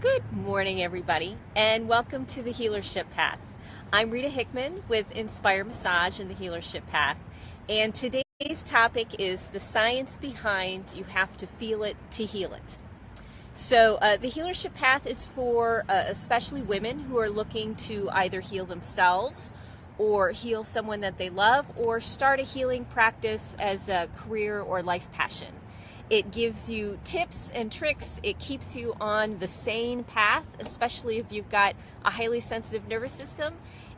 Good morning, everybody, and welcome to the Healership Path. I'm Rita Hickman with Inspire Massage and the Healership Path, and today's topic is the science behind you have to feel it to heal it. So the Healership Path is for especially women who are looking to either heal themselves or heal someone that they love or start a healing practice as a career or life passion. It gives you tips and tricks. It keeps you on the sane path, especially if you've got a highly sensitive nervous system,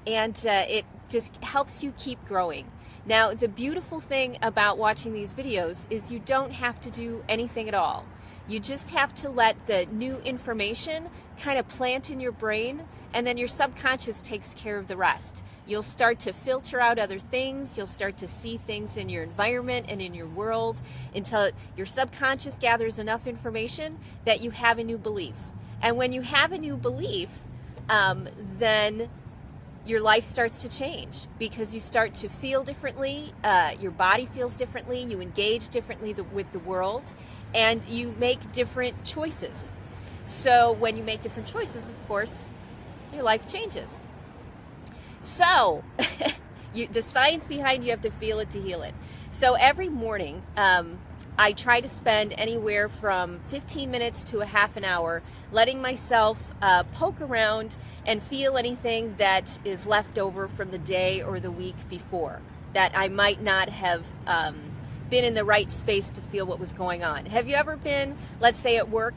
and it just helps you keep growing. Now, the beautiful thing about watching these videos is you don't have to do anything at all. You just have to let the new information kind of plant in your brain, and then your subconscious takes care of the rest. You'll start to filter out other things. You'll start to see things in your environment and in your world until your subconscious gathers enough information that you have a new belief. And when you have a new belief, then your life starts to change because you start to feel differently, your body feels differently, you engage differently with the world, and you make different choices. So when you make different choices, of course, your life changes. So, the science behind you have to feel it to heal it. So every morning, I try to spend anywhere from 15 minutes to a half an hour letting myself poke around and feel anything that is left over from the day or the week before that I might not have been in the right space to feel what was going on. Have you ever been, let's say, at work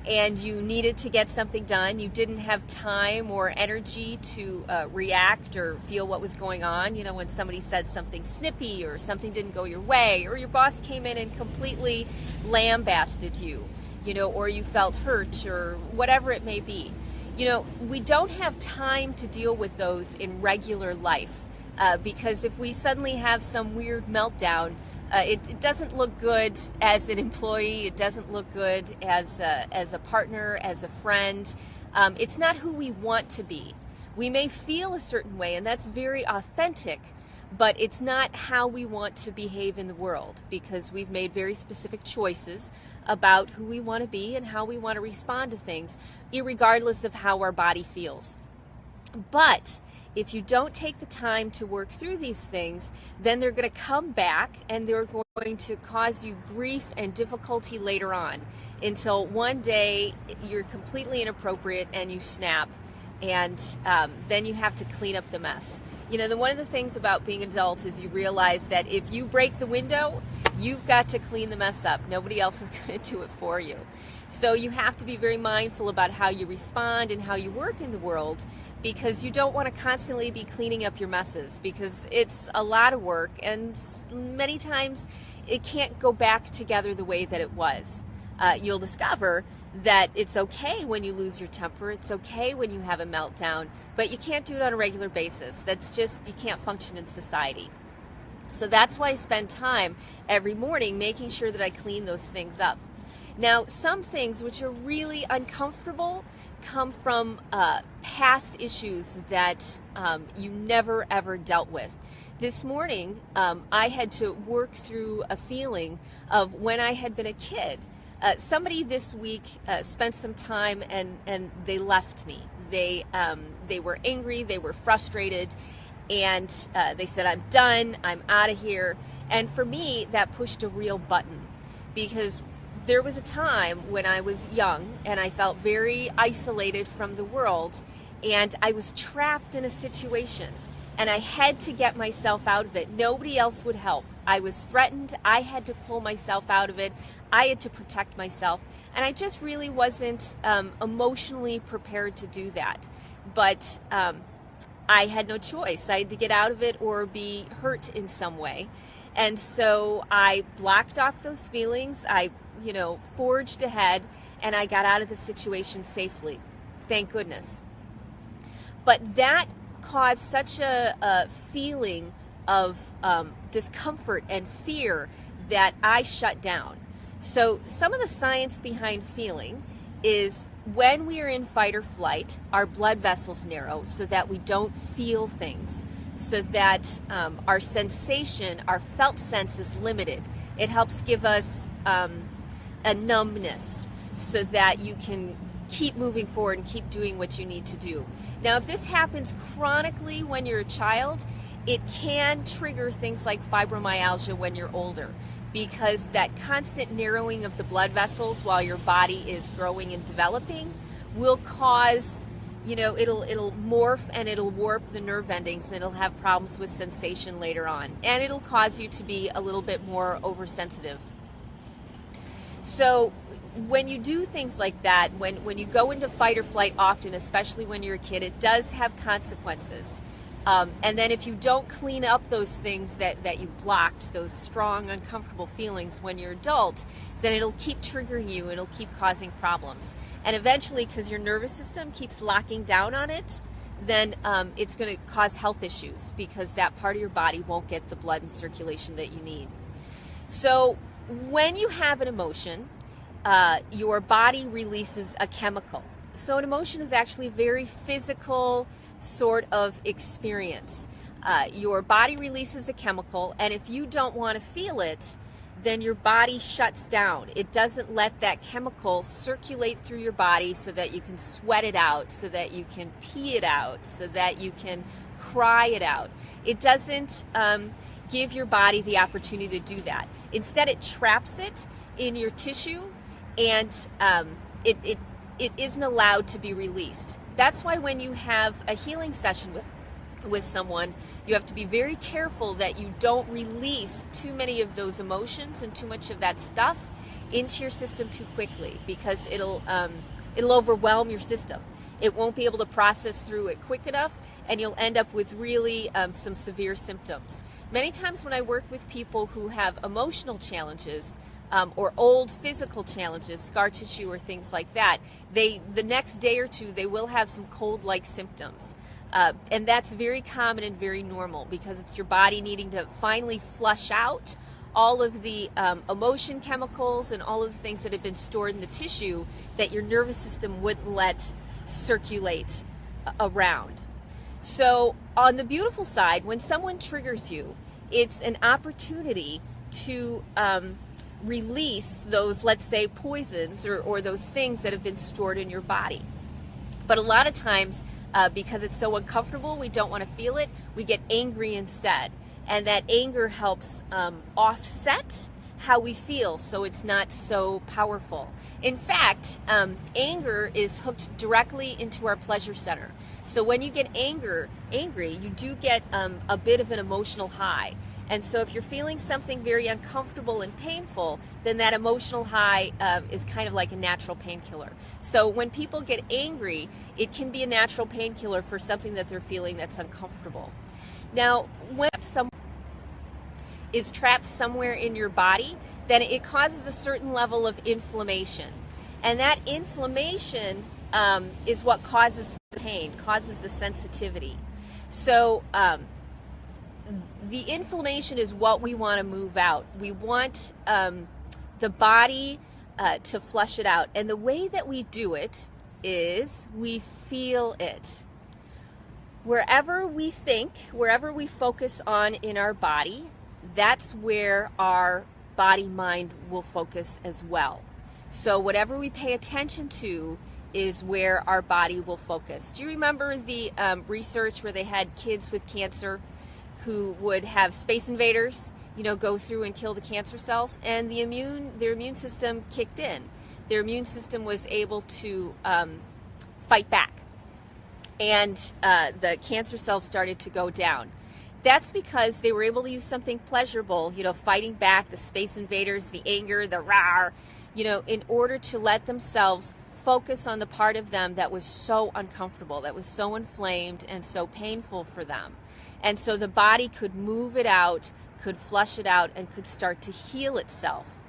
and you needed to get something done, you didn't have time or energy to react or feel what was going on, you know, when somebody said something snippy or something didn't go your way, or your boss came in and completely lambasted you, you know, or you felt hurt or whatever it may be. You know, we don't have time to deal with those in regular life because if we suddenly have some weird meltdown, it doesn't look good as an employee. It doesn't look good as a partner, as a friend. It's not who we want to be. We may feel a certain way, and that's very authentic, but it's not how we want to behave in the world because we've made very specific choices about who we want to be and how we want to respond to things, irregardless of how our body feels. But if you don't take the time to work through these things, then they're going to come back and they're going to cause you grief and difficulty later on until one day you're completely inappropriate and you snap, and then you have to clean up the mess. You know, one of the things about being an adult is you realize that if you break the window, you've got to clean the mess up. Nobody else is going to do it for you. So you have to be very mindful about how you respond and how you work in the world, because you don't want to constantly be cleaning up your messes because it's a lot of work, and many times it can't go back together the way that it was. You'll discover that it's okay when you lose your temper, it's okay when you have a meltdown, but you can't do it on a regular basis. That's just, you can't function in society. So that's why I spend time every morning making sure that I clean those things up. Now, some things which are really uncomfortable come from past issues that you never ever dealt with. This morning, I had to work through a feeling of when I had been a kid. Somebody this week spent some time and they left me. They were angry, they were frustrated, and they said, "I'm done, I'm out of here." And for me, that pushed a real button, because there was a time when I was young and I felt very isolated from the world, and I was trapped in a situation and I had to get myself out of it. Nobody else would help. I was threatened. I had to pull myself out of it. I had to protect myself, and I just really wasn't emotionally prepared to do that. But I had no choice. I had to get out of it or be hurt in some way. And so I blocked off those feelings. I forged ahead, and I got out of the situation safely. Thank goodness. But that caused such a feeling of discomfort and fear that I shut down. So some of the science behind feeling is when we are in fight or flight, our blood vessels narrow so that we don't feel things, so that our sensation, our felt sense is limited. It helps give us a numbness so that you can keep moving forward and keep doing what you need to do. Now, if this happens chronically when you're a child, it can trigger things like fibromyalgia when you're older, because that constant narrowing of the blood vessels while your body is growing and developing will cause, it'll morph and it'll warp the nerve endings, and it'll have problems with sensation later on, and it'll cause you to be a little bit more oversensitive. So when you do things like that, when you go into fight or flight often, especially when you're a kid, it does have consequences. And then if you don't clean up those things that you blocked, those strong, uncomfortable feelings when you're adult, then it'll keep triggering you, it'll keep causing problems. And eventually, because your nervous system keeps locking down on it, then it's going to cause health issues, because that part of your body won't get the blood and circulation that you need. So when you have an emotion, your body releases a chemical. So an emotion is actually a very physical sort of experience. Your body releases a chemical, and if you don't want to feel it, then your body shuts down. It doesn't let that chemical circulate through your body so that you can sweat it out, so that you can pee it out, so that you can cry it out. It doesn't give your body the opportunity to do that. Instead, it traps it in your tissue, and it isn't allowed to be released. That's why when you have a healing session with someone, you have to be very careful that you don't release too many of those emotions and too much of that stuff into your system too quickly, because it'll overwhelm your system. It won't be able to process through it quick enough, and you'll end up with really some severe symptoms. Many times when I work with people who have emotional challenges, or old physical challenges, scar tissue or things like that, the next day or two they will have some cold-like symptoms. And that's very common and very normal, because it's your body needing to finally flush out all of the emotion chemicals and all of the things that have been stored in the tissue that your nervous system wouldn't let circulate around. So on the beautiful side, when someone triggers you, it's an opportunity to release those, let's say, poisons or those things that have been stored in your body. But a lot of times, because it's so uncomfortable, we don't want to feel it, we get angry instead. And that anger helps offset how we feel, so it's not so powerful. In fact, anger is hooked directly into our pleasure center. So when you get angry, you do get a bit of an emotional high. And so if you're feeling something very uncomfortable and painful, then that emotional high is kind of like a natural painkiller. So when people get angry, it can be a natural painkiller for something that they're feeling that's uncomfortable. Now, when someone is trapped somewhere in your body, then it causes a certain level of inflammation. And that inflammation is what causes the pain, causes the sensitivity. So the inflammation is what we want to move out. We want the body to flush it out. And the way that we do it is we feel it. Wherever we think, wherever we focus on in our body, that's where our body-mind will focus as well. So whatever we pay attention to is where our body will focus. Do you remember the research where they had kids with cancer who would have space invaders, go through and kill the cancer cells, and their immune system kicked in. Their immune system was able to fight back, and the cancer cells started to go down. That's because they were able to use something pleasurable, fighting back the space invaders, the anger, the rawr, in order to let themselves focus on the part of them that was so uncomfortable, that was so inflamed and so painful for them. And so the body could move it out, could flush it out, and could start to heal itself.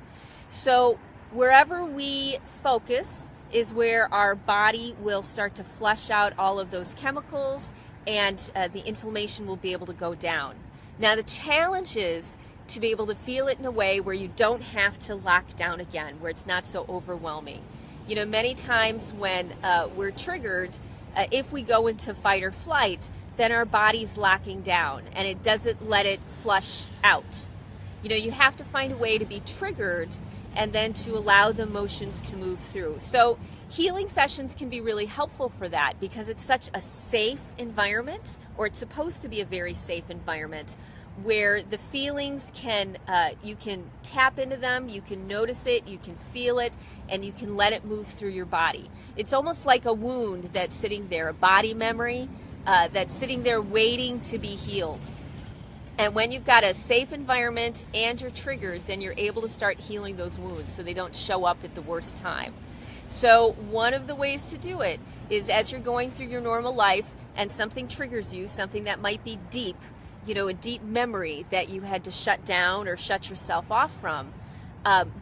So wherever we focus is where our body will start to flush out all of those chemicals, and the inflammation will be able to go down. Now the challenge is to be able to feel it in a way where you don't have to lock down again, where it's not so overwhelming. Many times when we're triggered, if we go into fight or flight, then our body's locking down and it doesn't let it flush out. You have to find a way to be triggered and then to allow the emotions to move through. So healing sessions can be really helpful for that because it's such a safe environment, or it's supposed to be a very safe environment, where the feelings can, you can tap into them, you can notice it, you can feel it, and you can let it move through your body. It's almost like a wound that's sitting there, a body memory that's sitting there waiting to be healed. And when you've got a safe environment and you're triggered, then you're able to start healing those wounds so they don't show up at the worst time. So one of the ways to do it is as you're going through your normal life and something triggers you, something that might be deep, a deep memory that you had to shut down or shut yourself off from,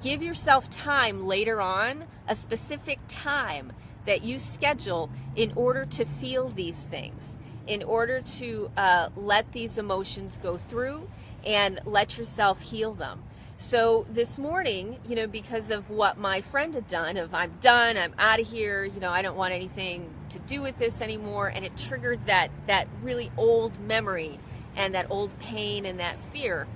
give yourself time later on, a specific time that you schedule in order to feel these things, in order to let these emotions go through and let yourself heal them. So this morning, because of what my friend had done, I'm done, I'm out of here, I don't want anything to do with this anymore, and it triggered that really old memory and that old pain and that fear.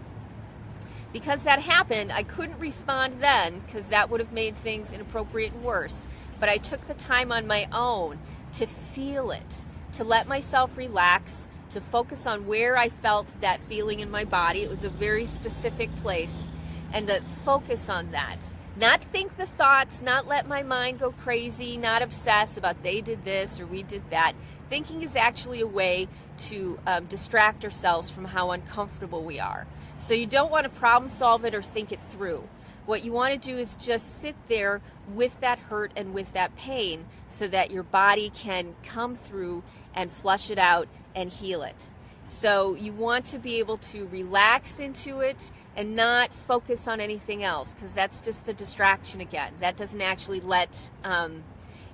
Because that happened, I couldn't respond then because that would have made things inappropriate and worse. But I took the time on my own to feel it, to let myself relax, to focus on where I felt that feeling in my body. It was a very specific place, and to focus on that. Not think the thoughts, not let my mind go crazy, not obsess about they did this or we did that. Thinking is actually a way to distract ourselves from how uncomfortable we are. So you don't want to problem solve it or think it through. What you want to do is just sit there with that hurt and with that pain so that your body can come through and flush it out and heal it. So you want to be able to relax into it and not focus on anything else, because that's just the distraction again. That doesn't actually let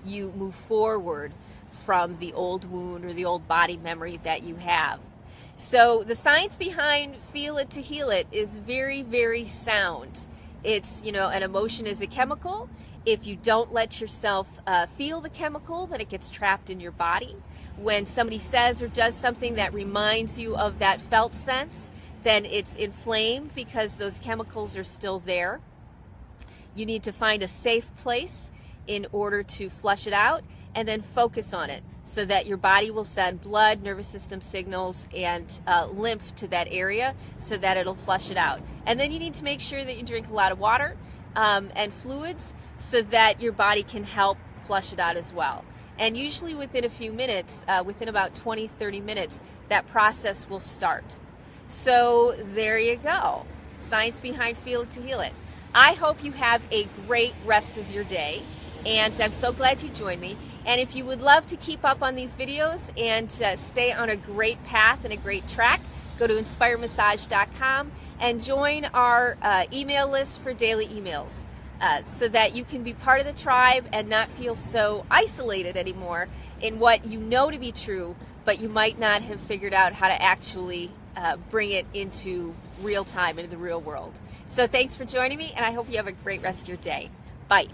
you move forward from the old wound or the old body memory that you have. So the science behind feel it to heal it is very, very sound. It's, an emotion is a chemical. If you don't let yourself feel the chemical, then it gets trapped in your body. When somebody says or does something that reminds you of that felt sense, then it's inflamed because those chemicals are still there. You need to find a safe place in order to flush it out and then focus on it so that your body will send blood, nervous system signals, and lymph to that area so that it'll flush it out. And then you need to make sure that you drink a lot of water and fluids so that your body can help flush it out as well. And usually within a few minutes, within about 20-30 minutes, that process will start. So there you go. Science behind feel it to heal it. I hope you have a great rest of your day, and I'm so glad you joined me. And if you would love to keep up on these videos and stay on a great path and a great track, go to inspiremassage.com and join our email list for daily emails so that you can be part of the tribe and not feel so isolated anymore in what you know to be true, but you might not have figured out how to actually bring it into real time, into the real world. So thanks for joining me, and I hope you have a great rest of your day. Bye.